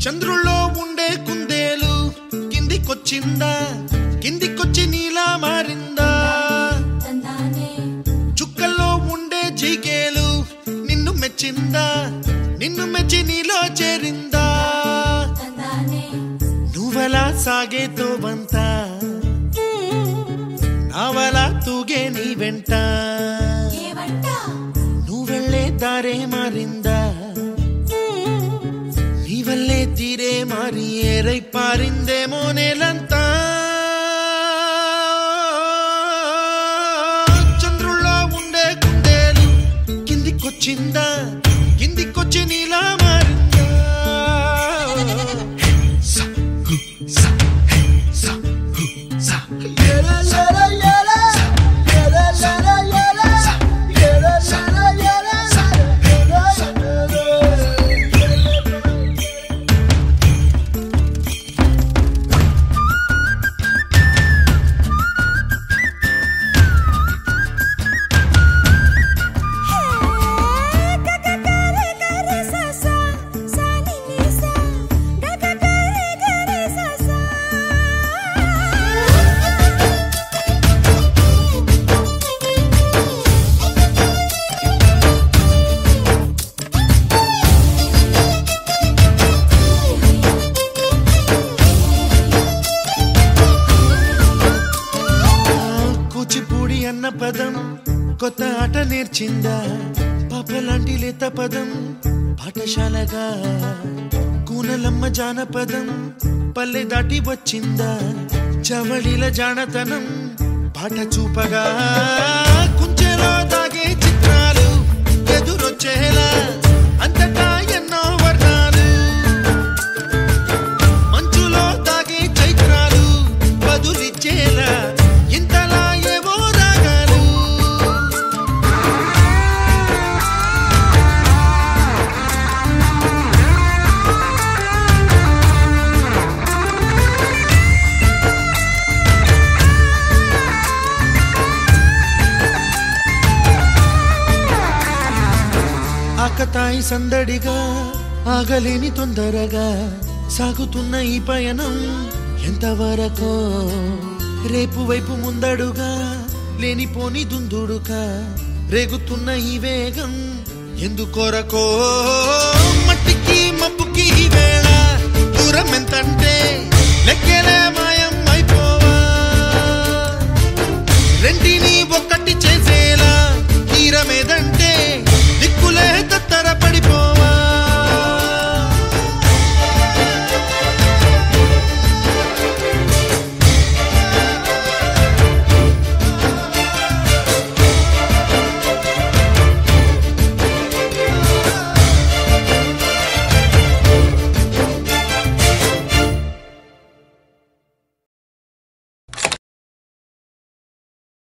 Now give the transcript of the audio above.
చంద్రుల్లో ఉండే కుందేలు కిందికొచ్చిందా కిందికొచ్చి నీలా మారిందా చుక్కల్లో ఉండే జిగేలు నిన్ను మెచ్చిందా నిన్ను మెచ్చి నీలో చేరిందా నువ్వలా సాగేతో బంత నావలా తూగే నీ వెంట నువ్వెళ్ళే దారే మారిందా నీవల్లే తీరే మారి ఏరై పారిందేమో నేలంతా చంద్రుల్లో ఉండే కుందేలు కిందికొచ్చిందా కిందికొచ్చి నీలా మారిందా అన్న పదం కొత్త ఆట నేర్చిందా పాపలాంటి లేత పదం పాఠశాలగా కూనలమ్మ జానపదం పల్లె దాటి వచ్చిందా చవళిల జానతనం పాట చూపగా కుంచెలో దాగే చిత్రాలు ఎదురొచ్చేలా అంతటా ఎన్నో వర్ణాలు మంచులో దాగే చైత్రాలు బదులిచ్చేలా ఇంతలా ఆకతాయి సందడిగా ఆగలేని తొందరగా సాగుతున్న ఈ పయనం ఎంతవరకో రేపు వైపు ముందడుగా లేనిపోని దుందుడుగా రేగుతున్న ఈ వేగం ఎందుకొరకో మట్టికి మబ్బుకి వేళ దూరం ఎంతంటే లెక్కలే మాయం అయిపోవా రెండి